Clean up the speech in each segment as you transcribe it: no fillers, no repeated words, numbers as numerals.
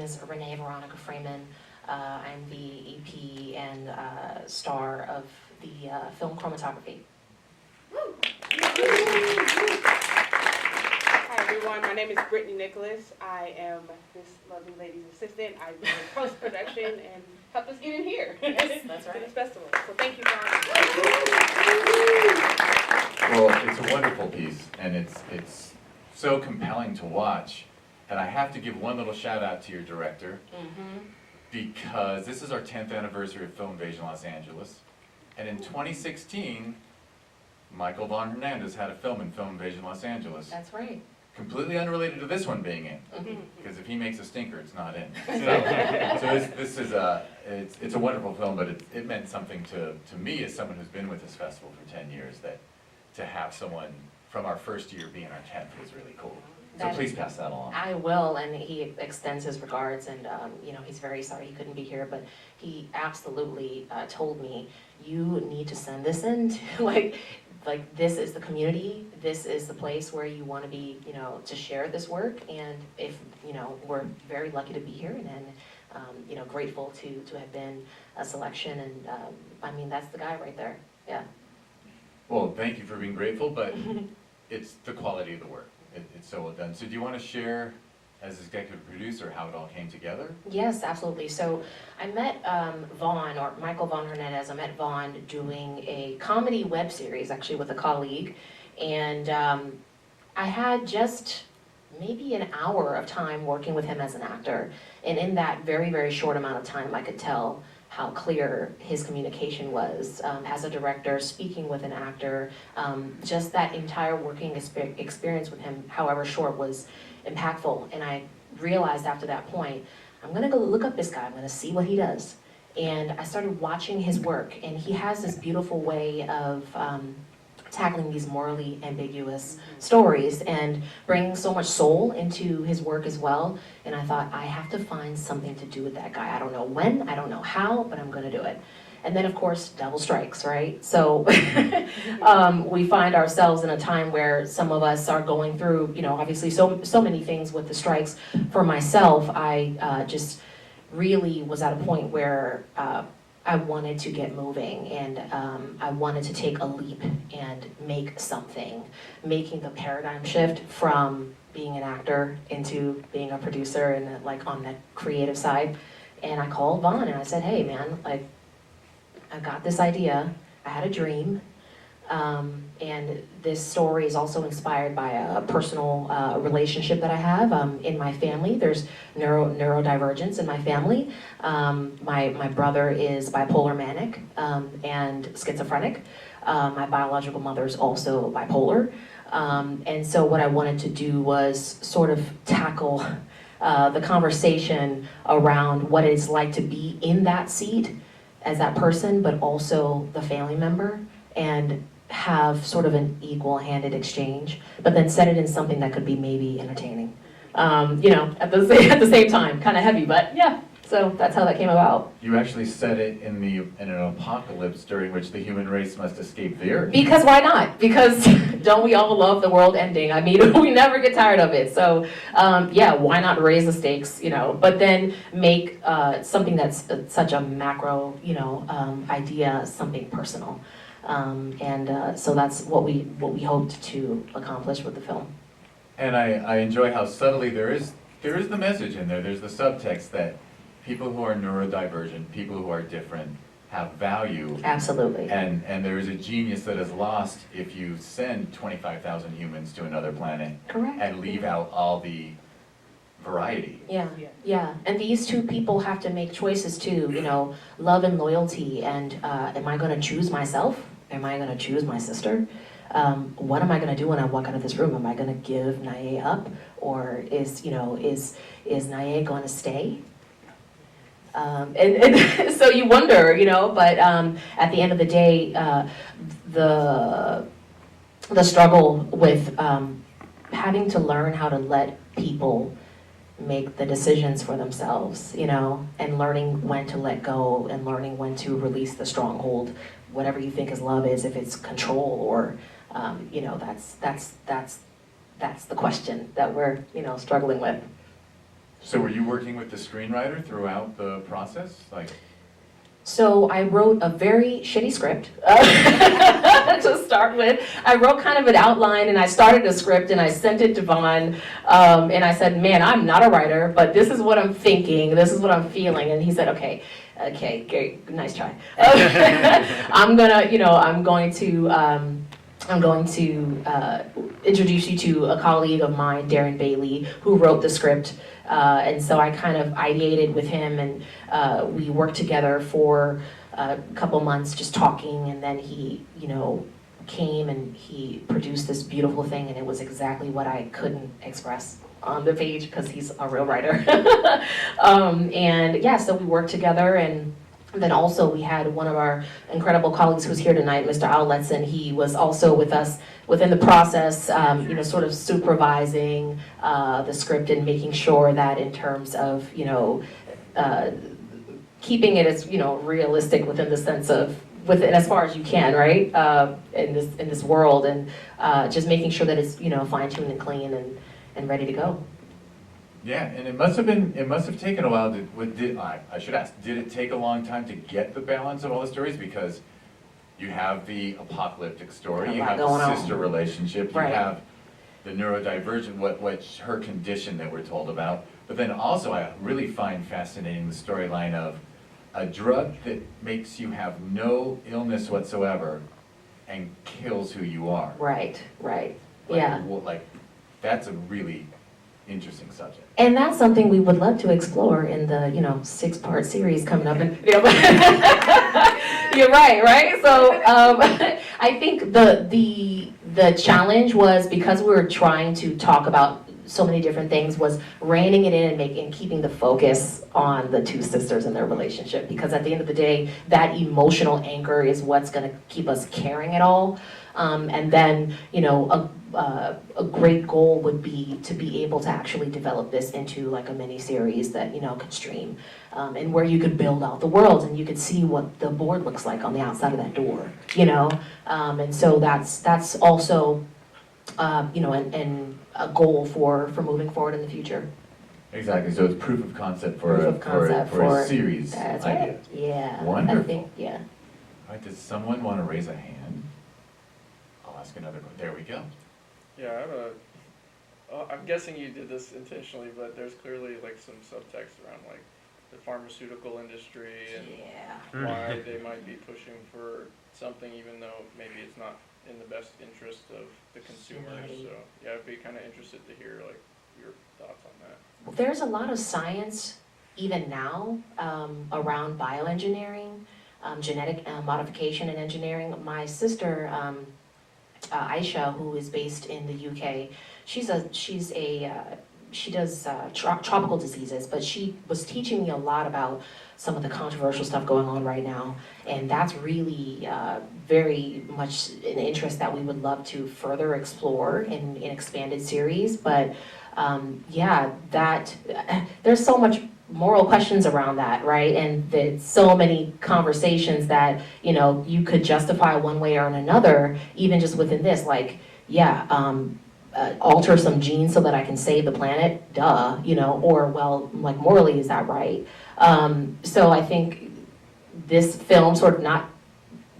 is Renée Veronica Freeman. I'm the EP and star of the film Chromatography. Hi everyone, my name is Brittany Nicholas. I am this lovely lady's assistant. I do post-production and helped us get in here. Yes, that's right. To this festival. So thank you, Vaughn. Well, it's a wonderful piece, and it's so compelling to watch. And I have to give one little shout out to your director, because this is our 10th anniversary of Film Invasion Los Angeles. And in 2016, Michael Vaughn Hernandez had a film in Film Invasion Los Angeles. That's right. Completely unrelated to this one being in, because if he makes a stinker, it's not in. So this is it's a wonderful film, but it meant something to me as someone who's been with this festival for 10 years, that to have someone from our first year being our 10th was really cool. So please pass that along. I will, and he extends his regards, and you know, he's very sorry he couldn't be here, but he absolutely told me, you need to send this in to, like this is the community, this is the place where you want to be, you know, to share this work, and if, you know, we're very lucky to be here, and you know, grateful to have been a selection, and I mean, that's the guy right there, yeah. Well, thank you for being grateful, but it's the quality of the work. It's so well done. So do you want to share, as executive producer, how it all came together? Yes, absolutely. So I met Vaughn, or Michael Vaughn Hernandez. I met Vaughn doing a comedy web series, actually, with a colleague. And I had just maybe an hour of time working with him as an actor. And in that very, very short amount of time, I could tell how clear his communication was as a director, speaking with an actor. Just that entire working experience with him, however short, was impactful. And I realized after that point, I'm gonna go look up this guy, I'm gonna see what he does. And I started watching his work, and he has this beautiful way of tackling these morally ambiguous stories and bringing so much soul into his work as well. And I thought, I have to find something to do with that guy. I don't know when, I don't know how, but I'm gonna do it. And then of course, double strikes, right? So we find ourselves in a time where some of us are going through, you know, obviously so many things with the strikes. For myself, I just really was at a point where I wanted to get moving, and I wanted to take a leap and make something, making the paradigm shift from being an actor into being a producer and like on the creative side. And I called Vaughn and I said, hey man, like I got this idea, I had a dream, and this story is also inspired by a personal relationship that I have in my family. There's neurodivergence in my family. My brother is bipolar manic and schizophrenic. My biological mother is also bipolar. And so what I wanted to do was sort of tackle the conversation around what it's like to be in that seat as that person, but also the family member, and have sort of an equal-handed exchange, but then set it in something that could be maybe entertaining. You know, at the same time, kind of heavy, but yeah. So that's how that came about. You actually said it in an apocalypse during which the human race must escape the earth. Because why not? Because don't we all love the world ending? I mean, we never get tired of it. So yeah, why not raise the stakes, you know, but then make something that's such a macro, you know, idea, something personal. So that's what we hoped to accomplish with the film. And I enjoy how subtly there is the message in there. There's the subtext that people who are neurodivergent, people who are different, have value. Absolutely. And there is a genius that is lost if you send 25,000 humans to another planet. Correct. And leave out all the variety. Yeah, yeah. And these two people have to make choices too, you know, love and loyalty. And am I going to choose myself? Am I going to choose my sister? What am I going to do when I walk out of this room? Am I going to give Naye up, or is Naye going to stay? And so you wonder, you know. But at the end of the day, the struggle with having to learn how to let people make the decisions for themselves, you know, and learning when to let go and learning when to release the stronghold, whatever you think is love is, if it's control or, you know, that's the question that we're, you know, struggling with. So were you working with the screenwriter throughout the process? Like, So I wrote a very shitty script to start with. I wrote kind of an outline and I started a script and I sent it to Vaughn. And I said, man, I'm not a writer, but this is what I'm thinking, this is what I'm feeling. And he said, okay, great, nice try. I'm going to introduce you to a colleague of mine, Darren Bailey, who wrote the script. And so I kind of ideated with him and we worked together for a couple months just talking, and then he, came and he produced this beautiful thing, and it was exactly what I couldn't express on the page because he's a real writer. And yeah, so we worked together, and then also we had one of our incredible colleagues who's here tonight, Mr. Owletson. He was also with us within the process, sort of supervising the script and making sure that in terms of, keeping it as, realistic within the sense of, within as far as you can, right? In this world, and just making sure that it's, fine-tuned and clean and ready to go. yeah, and it must have taken a while I should ask, did it take a long time to get the balance of all the stories? Because you have the apocalyptic story, you have the sister relationship, you Right. have the neurodivergent, what her condition that we're told about. But then also I really find fascinating the storyline of a drug that makes you have no illness whatsoever and kills who you are. Right, yeah. That's a really interesting subject. And that's something we would love to explore in the, 6-part series coming up. And you're right? So I think the challenge was, because we were trying to talk about so many different things, was reining it in and keeping the focus on the two sisters and their relationship. Because at the end of the day, that emotional anchor is what's going to keep us carrying it all. And then, a great goal would be to be able to actually develop this into like a mini series that could stream, and where you could build out the world and you could see what the board looks like on the outside of that door, and so that's also and a goal for moving forward in the future. Exactly, so it's proof of concept for a series That's idea. right. Yeah. Wonderful. I think, yeah. All right, does someone want to raise a hand? I'll ask another one. There we go. Yeah, I have I'm guessing you did this intentionally, but there's clearly like some subtext around like the pharmaceutical industry and Yeah. why they might be pushing for something even though maybe it's not in the best interest of the consumers. Right. So yeah, I'd be kind of interested to hear like your thoughts on that. Well, there's a lot of science even now around bioengineering, genetic modification and engineering. My sister, Aisha, who is based in the UK, she does tropical diseases, but she was teaching me a lot about some of the controversial stuff going on right now, and that's really very much an interest that we would love to further explore in expanded series. But there's so much moral questions around that, right? And there's so many conversations that you could justify one way or another, even just within this, like alter some genes so that I can save the planet, or well, like morally, is that right? So I think this film sort of not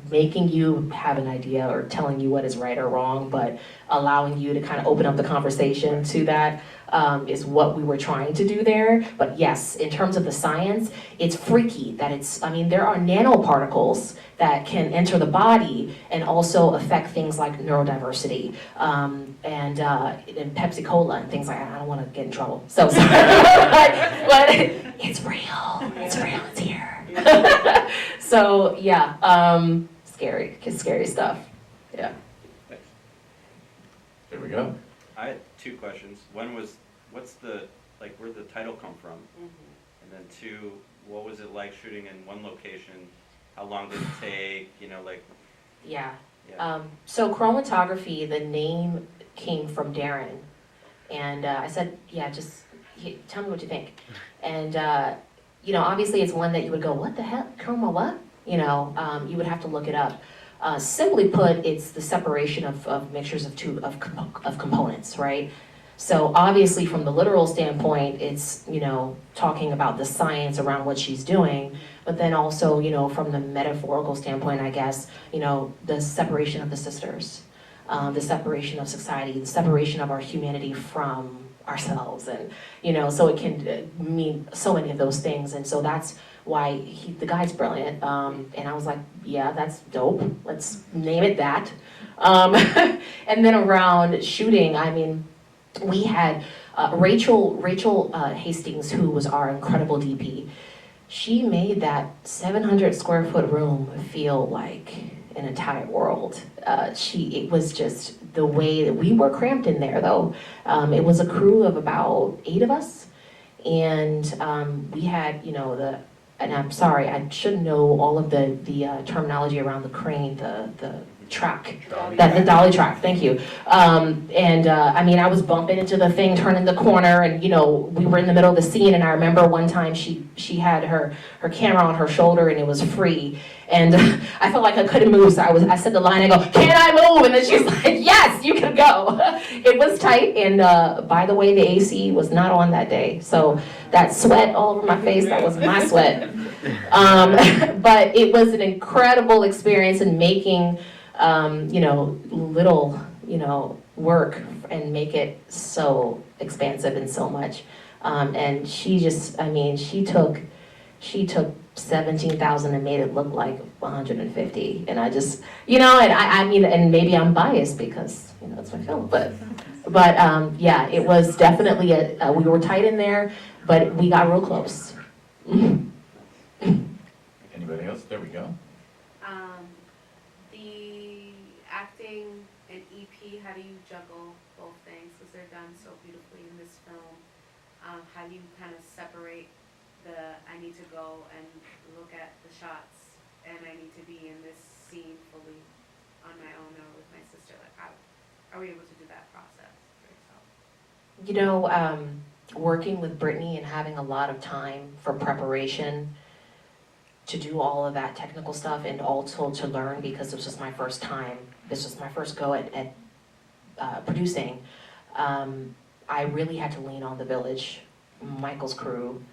making you have an idea or telling you what is right or wrong, but allowing you to kind of open up the conversation to that is what we were trying to do there. But yes, in terms of the science, it's freaky that there are nanoparticles that can enter the body and also affect things like neurodiversity and Pepsi Cola and things like that. I don't want to get in trouble, so sorry. but it's real, it's here. So yeah, scary stuff, yeah. Thanks. There we go. I had two questions. One was, where'd the title come from? And then two, what was it like shooting in one location? How long did it take? Yeah. Yeah. So Chromatography, the name came from Darren. And I said, tell me what you think. And, obviously it's one that you would go, what the heck, chroma what? You would have to look it up. Simply put, it's the separation of mixtures of components, right? So obviously from the literal standpoint, it's, you know, talking about the science around what she's doing, but then also, you know, from the metaphorical standpoint, I guess, you know, the separation of the sisters, the separation of society, the separation of our humanity from ourselves, and, you know, so it can mean so many of those things, and so that's why the guy's brilliant, and I was like, yeah, that's dope, let's name it that. And then around shooting, I mean, we had Rachel Hastings, who was our incredible DP. She made that 700 square foot room feel like an entire world. It was just the way that we were cramped in there, though. It was a crew of about 8 of us, and we had, you know, and I'm sorry, I should know all of the terminology around the crane, the track, the dolly track, thank you. I mean, I was bumping into the thing, turning the corner, and, you know, we were in the middle of the scene, and I remember one time she had her camera on her shoulder, and it was free, and I felt like I couldn't move, so I said the line, I go, can I move? And then she's like, yes, you can go. It was tight, and by the way, the AC was not on that day, so that sweat all over my face, that was my sweat. But it was an incredible experience in making, you know, little, you know, work and make it so expansive and so much. And she just, I mean, she took 17,000 and made it look like 150. And I just, you know, and I mean, and maybe I'm biased because, you know, it's my film, but yeah, it was definitely we were tight in there, but we got real close. Anybody else? There we go. The acting and EP, how do you juggle both things? Because they're done so beautifully in this film. How do you kind of separate I need to go and look at the shots and I need to be in this scene fully on my own or with my sister? Like, how are we able to do that process for yourself? You know, working with Brittany and having a lot of time for preparation to do all of that technical stuff, and also to learn, because this was my first time, this was my first go at producing. I really had to lean on the village, Michael's crew,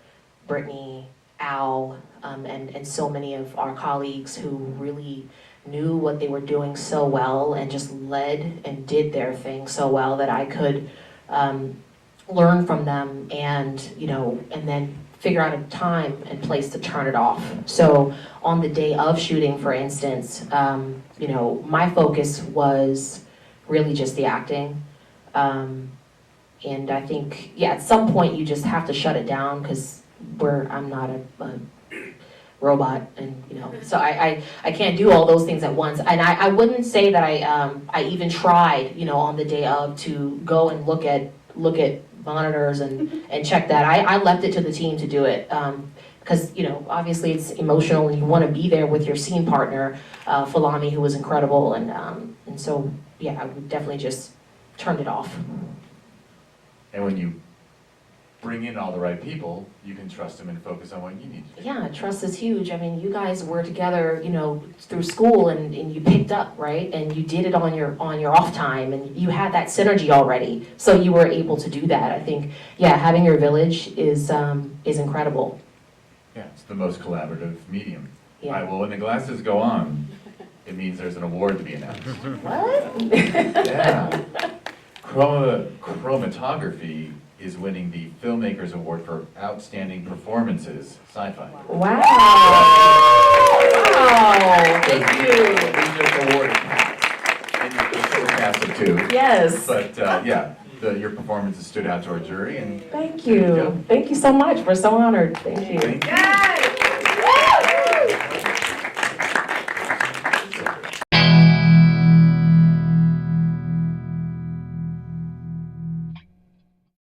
Brittany, Al, and so many of our colleagues who really knew what they were doing so well and just led and did their thing so well that I could learn from them, and, you know, and then figure out a time and place to turn it off. So on the day of shooting, for instance, you know, my focus was really just the acting. And I think, yeah, at some point you just have to shut it down, because I'm not a robot, and, you know, so I can't do all those things at once. And I wouldn't say that I even tried, you know, on the day of to go and look at monitors and check that. I left it to the team to do it, because, you know, obviously it's emotional and you want to be there with your scene partner, Folami, who was incredible, and so, yeah, I would definitely just turned it off. And when you bring in all the right people, you can trust them and focus on what you need to do. Yeah, trust is huge. I mean, you guys were together, you know, through school, and you picked up, right? And you did it on your off time, and you had that synergy already, so you were able to do that. I think, yeah, having your village is incredible. Yeah, it's the most collaborative medium. Yeah. All right, well, when the glasses go on, it means there's an award to be announced. What? Yeah. Chromatography is winning the Filmmakers Award for Outstanding Performances, Sci-Fi. Wow! Wow! Thank you. We just awarded Pat, and you're a cast of 2. Yes. But, yeah, your performances stood out to our jury, and Thank you. Thank you so much. We're so honored. Thank you. thank you.